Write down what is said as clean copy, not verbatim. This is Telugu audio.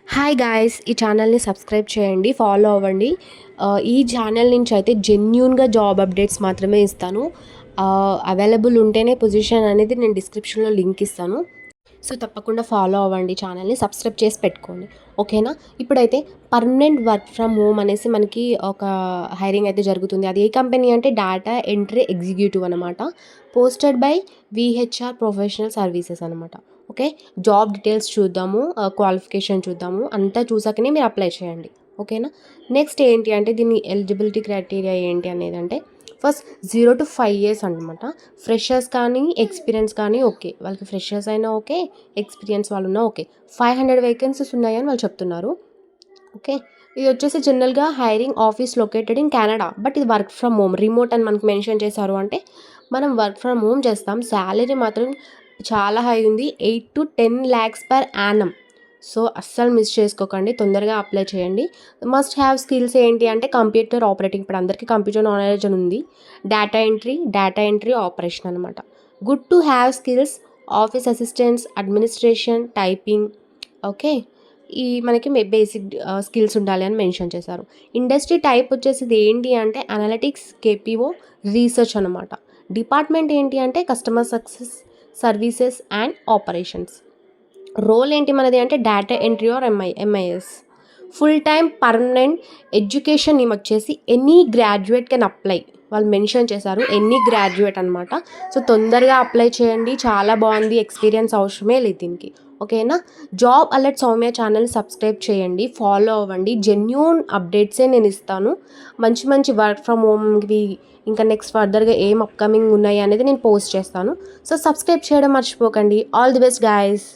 హాయ్ గాయ్స్, ఈ ఛానల్ని సబ్స్క్రైబ్ చేయండి, ఫాలో అవ్వండి. ఈ ఛానల్ నుంచి అయితే జెన్యూన్గా జాబ్ అప్డేట్స్ మాత్రమే ఇస్తాను. అవైలబుల్ ఉంటేనే పొజిషన్ అనేది నేను డిస్క్రిప్షన్లో లింక్ ఇస్తాను. సో తప్పకుండా ఫాలో అవ్వండి, ఛానల్ని సబ్స్క్రైబ్ చేసి పెట్టుకోండి, ఓకేనా. ఇప్పుడైతే పర్మనెంట్ వర్క్ ఫ్రమ్ హోమ్ అనేసి మనకి ఒక హైరింగ్ అయితే జరుగుతుంది. అది ఏ కంపెనీ అంటే డేటా ఎంట్రీ ఎగ్జిక్యూటివ్ అనమాట. Posted by VHR professional services అనమాట. ఓకే, జాబ్ డీటెయిల్స్ చూద్దాము, క్వాలిఫికేషన్ చూద్దాము, అంతా చూసాకనే మీరు అప్లై చేయండి, ఓకేనా. నెక్స్ట్ ఏంటి అంటే దీని ఎలిజిబిలిటీ క్రైటీరియా ఏంటి అనేది అంటే ఫస్ట్ 0 to 5 years అనమాట. ఫ్రెషర్స్ కానీ ఎక్స్పీరియన్స్ కానీ ఓకే, వాళ్ళకి ఫ్రెషర్స్ అయినా ఓకే, ఎక్స్పీరియన్స్ వాళ్ళు ఉన్నా ఓకే. 500 వేకెన్సీస్ ఉన్నాయని వాళ్ళు చెప్తున్నారు, ఓకే. ఇది వచ్చేసి జనరల్గా hiring office located in Canada, but ఇది వర్క్ ఫ్రమ్ హోమ్, రిమోట్ అని మనకు మెన్షన్ చేశారు అంటే మనం వర్క్ ఫ్రమ్ హోమ్ చేస్తాం. శాలరీ మాత్రం చాలా హై ఉంది, 8 to 10 lakhs per annum. So అస్సలు మిస్ చేసుకోకండి, తొందరగా అప్లై చేయండి. మస్ట్ హ్యావ్ స్కిల్స్ ఏంటి అంటే కంప్యూటర్ ఆపరేటింగ్, ఇప్పుడు అందరికీ కంప్యూటర్ నాలెడ్జ్ అని ఉంది. డేటా ఎంట్రీ ఆపరేషన్ అనమాట. Good to have skills office assistants, administration, typing, okay. ఈ మనకి బేసిక్ స్కిల్స్ ఉండాలి అని మెన్షన్ చేశారు. ఇండస్ట్రీ టైప్ వచ్చేసి ఇది ఏంటి అంటే అనలిటిక్స్, కేపీఓ, రీసెర్చ్ అనమాట. డిపార్ట్మెంట్ ఏంటి అంటే customer success, services and operations. Role ఏంటి మనది అంటే data entry or MIS. Full time permanent. Education name వచ్చేసి ఎనీ గ్రాడ్యుయేట్ కెన్ అప్లై, వాళ్ళు మెన్షన్ చేశారు ఎనీ గ్రాడ్యుయేట్ అనమాట. సో తొందరగా అప్లై చేయండి, చాలా బాగుంది, ఎక్స్పీరియన్స్ అవసరమే లేదు దీనికి, ఓకేనా. Job alert Soumya channel subscribe చేయండి, ఫాలో అవ్వండి, జెన్యూన్ అప్డేట్సే నేను ఇస్తాను. మంచి మంచి వర్క్ ఫ్రమ్ హోమ్వి ఇంకా నెక్స్ట్ ఫర్దర్గా ఏం అప్కమింగ్ ఉన్నాయి అనేది నేను పోస్ట్ చేస్తాను. సో సబ్స్క్రైబ్ చేయడం మర్చిపోకండి. All the best guys.